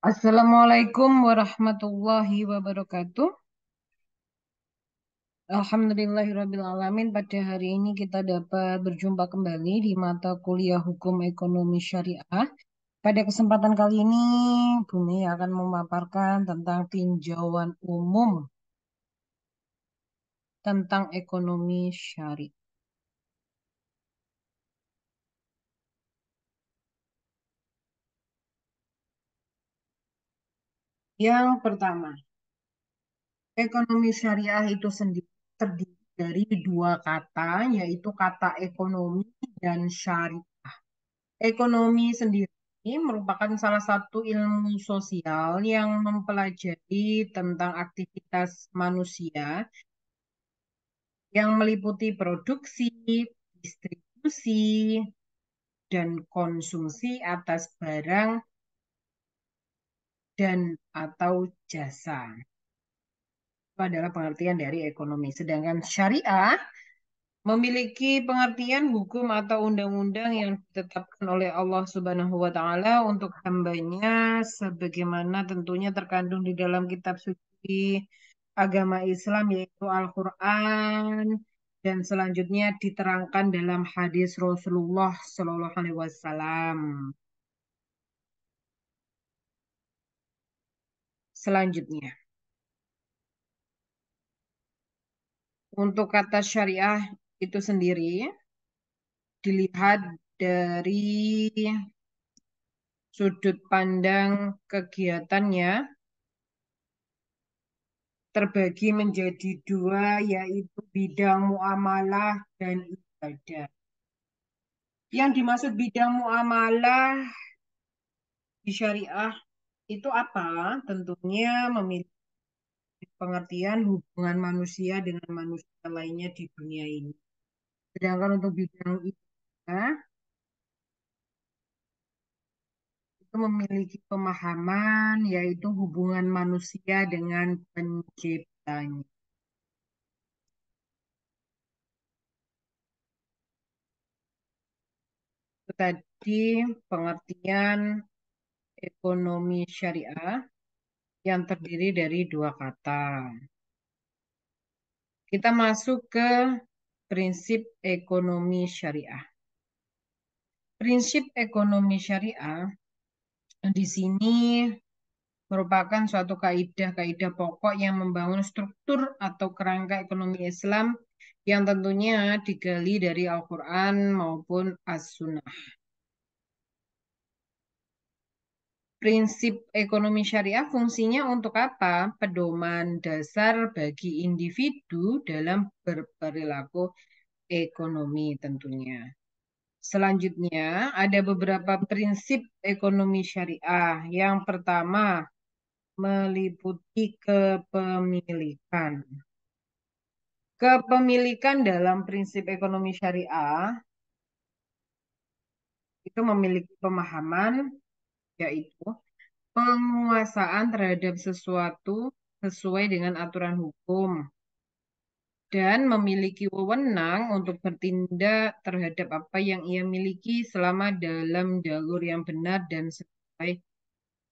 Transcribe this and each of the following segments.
Assalamualaikum warahmatullahi wabarakatuh. Alhamdulillahirrabbilalamin. Pada hari ini kita dapat berjumpa kembali di mata kuliah Hukum Ekonomi Syariah. Pada kesempatan kali ini, Bumi akan memaparkan tentang tinjauan umum tentang ekonomi syariah. Yang pertama, ekonomi syariah itu sendiri terdiri dari dua kata, yaitu kata ekonomi dan syariah. Ekonomi sendiri merupakan salah satu ilmu sosial yang mempelajari tentang aktivitas manusia yang meliputi produksi, distribusi, dan konsumsi atas barang dan atau jasa. Itu adalah pengertian dari ekonomi. Sedangkan syariah memiliki pengertian hukum atau undang-undang yang ditetapkan oleh Allah Subhanahu wa taala untuk hambanya sebagaimana tentunya terkandung di dalam kitab suci agama Islam yaitu Al-Qur'an dan selanjutnya diterangkan dalam hadis Rasulullah Shallallahu alaihi wasallam. Selanjutnya, untuk kata syariah itu sendiri dilihat dari sudut pandang kegiatannya terbagi menjadi dua, yaitu bidang muamalah dan ibadah. Yang dimaksud bidang muamalah di syariah itu apa? Tentunya memiliki pengertian hubungan manusia dengan manusia lainnya di dunia ini. Sedangkan untuk bidang ibadah itu memiliki pemahaman, yaitu hubungan manusia dengan penciptanya. Itu tadi pengertian ekonomi syariah yang terdiri dari dua kata. Kita masuk ke prinsip ekonomi syariah. Prinsip ekonomi syariah di sini merupakan suatu kaidah-kaidah pokok yang membangun struktur atau kerangka ekonomi Islam yang tentunya digali dari Al-Quran maupun As-Sunnah. Prinsip ekonomi syariah fungsinya untuk apa? Pedoman dasar bagi individu dalam berperilaku ekonomi tentunya. Selanjutnya, ada beberapa prinsip ekonomi syariah. Yang pertama, meliputi kepemilikan. Kepemilikan dalam prinsip ekonomi syariah itu memiliki pemahaman, yaitu penguasaan terhadap sesuatu sesuai dengan aturan hukum dan memiliki wewenang untuk bertindak terhadap apa yang ia miliki selama dalam jalur yang benar dan sesuai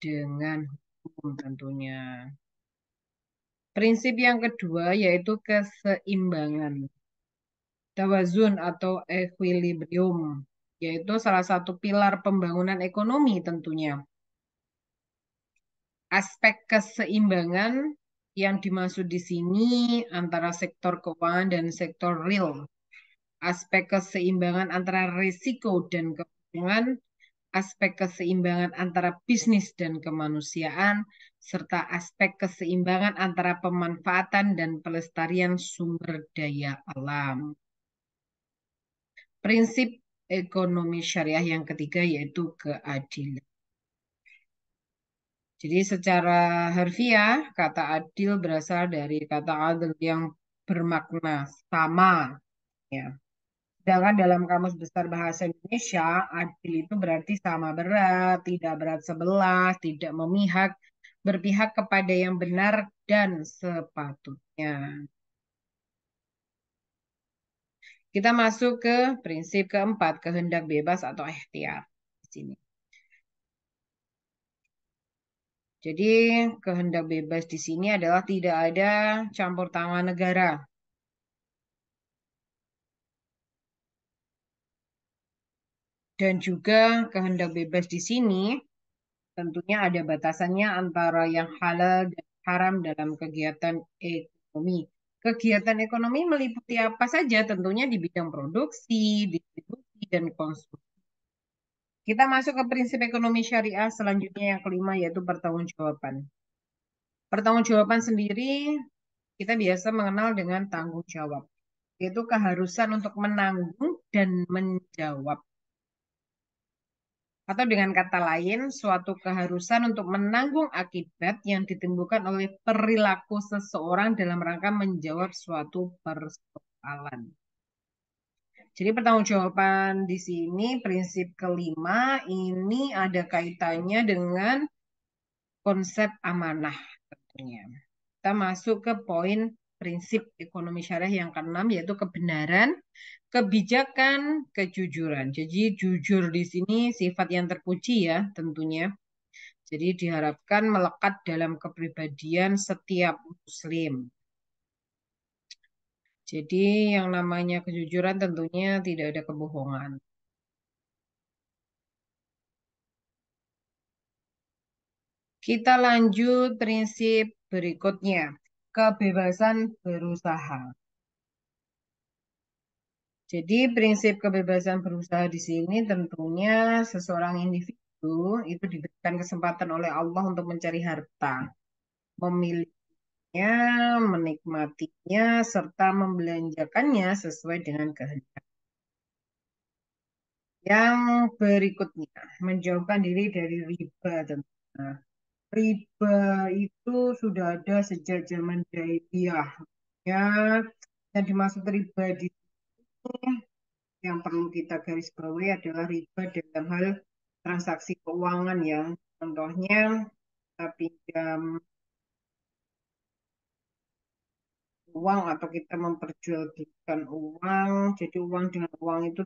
dengan hukum tentunya. Prinsip yang kedua yaitu keseimbangan. Tawazun atau equilibrium, yaitu salah satu pilar pembangunan ekonomi tentunya. Aspek keseimbangan yang dimaksud di sini antara sektor keuangan dan sektor real. Aspek keseimbangan antara risiko dan keuntungan, aspek keseimbangan antara bisnis dan kemanusiaan, serta aspek keseimbangan antara pemanfaatan dan pelestarian sumber daya alam. Prinsip ekonomi syariah yang ketiga yaitu keadilan. Jadi secara harfiah, kata adil berasal dari kata adil yang bermakna sama. Ya. Sedangkan dalam Kamus Besar Bahasa Indonesia, adil itu berarti sama berat, tidak berat sebelah, tidak memihak, berpihak kepada yang benar dan sepatutnya. Kita masuk ke prinsip keempat, kehendak bebas atau ikhtiar. Di sini. Jadi kehendak bebas di sini adalah tidak ada campur tangan negara. Dan juga kehendak bebas di sini tentunya ada batasannya antara yang halal dan haram dalam kegiatan ekonomi. Kegiatan ekonomi meliputi apa saja? Tentunya di bidang produksi, distribusi, dan konsumsi. Kita masuk ke prinsip ekonomi syariah selanjutnya yang kelima yaitu pertanggungjawaban. Pertanggungjawaban sendiri kita biasa mengenal dengan tanggung jawab, yaitu keharusan untuk menanggung dan menjawab. Atau dengan kata lain, suatu keharusan untuk menanggung akibat yang ditimbulkan oleh perilaku seseorang dalam rangka menjawab suatu persoalan. Jadi pertanggungjawaban di sini prinsip kelima ini ada kaitannya dengan konsep amanah tentunya. Kita masuk ke poin prinsip ekonomi syariah yang keenam yaitu kebenaran, kebijakan, kejujuran. Jadi jujur di sini sifat yang terpuji ya tentunya. Jadi diharapkan melekat dalam kepribadian setiap muslim. Jadi yang namanya kejujuran tentunya tidak ada kebohongan. Kita lanjut prinsip berikutnya, kebebasan berusaha. Jadi prinsip kebebasan berusaha di sini tentunya seseorang individu itu diberikan kesempatan oleh Allah untuk mencari harta, memilihnya, menikmatinya, serta membelanjakannya sesuai dengan kehendak. Yang berikutnya, menjauhkan diri dari riba tentunya. Riba itu sudah ada sejak zaman jahiliyah. Ya, yang dimaksud riba di sini yang perlu kita garis bawahi adalah riba dalam hal transaksi keuangan ya. Contohnya kita pinjam uang atau kita memperjualbelikan uang. Jadi uang dengan uang itu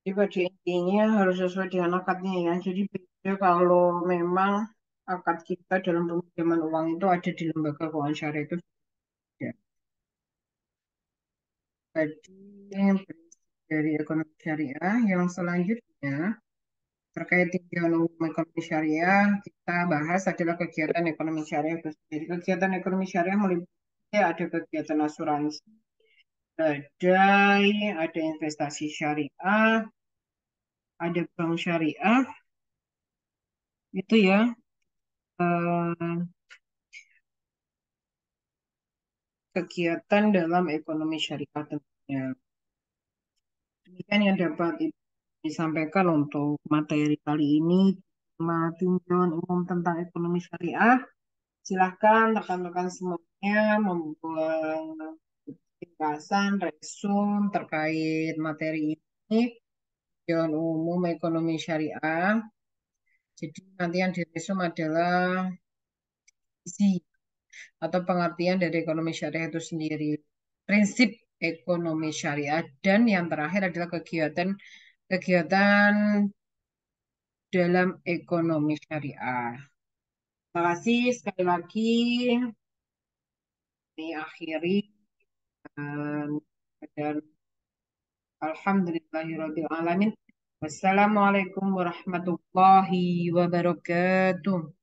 jadi pada intinya harus sesuai dengan akadnya ya. Jadi beda kalau memang akad kita dalam peminjaman uang itu ada di lembaga keuangan syariah itu tidak. Jadi prinsip dari ekonomi syariah yang selanjutnya terkait tinjauan umum ekonomi syariah, kita bahas adalah kegiatan ekonomi syariah itu sendiri. Kegiatan ekonomi syariah meliputi ada kegiatan asuransi, gadai, ada investasi syariah, ada bank syariah, itu ya eh, kegiatan dalam ekonomi syariah tentunya. Demikian yang dapat disampaikan untuk materi kali ini. Tinjauan umum tentang ekonomi syariah. Silahkan rekan-rekan semuanya membuat ringkasan, resum terkait materi ini, tinjauan umum ekonomi syariah. Jadi nanti yang diresum adalah isi atau pengertian dari ekonomi syariah itu sendiri, prinsip ekonomi syariah, dan yang terakhir adalah kegiatan dalam ekonomi syariah. Terima kasih sekali lagi. Diakhiri dan alhamdulillahirabbil alamin. Wassalamualaikum warahmatullahi wabarakatuh.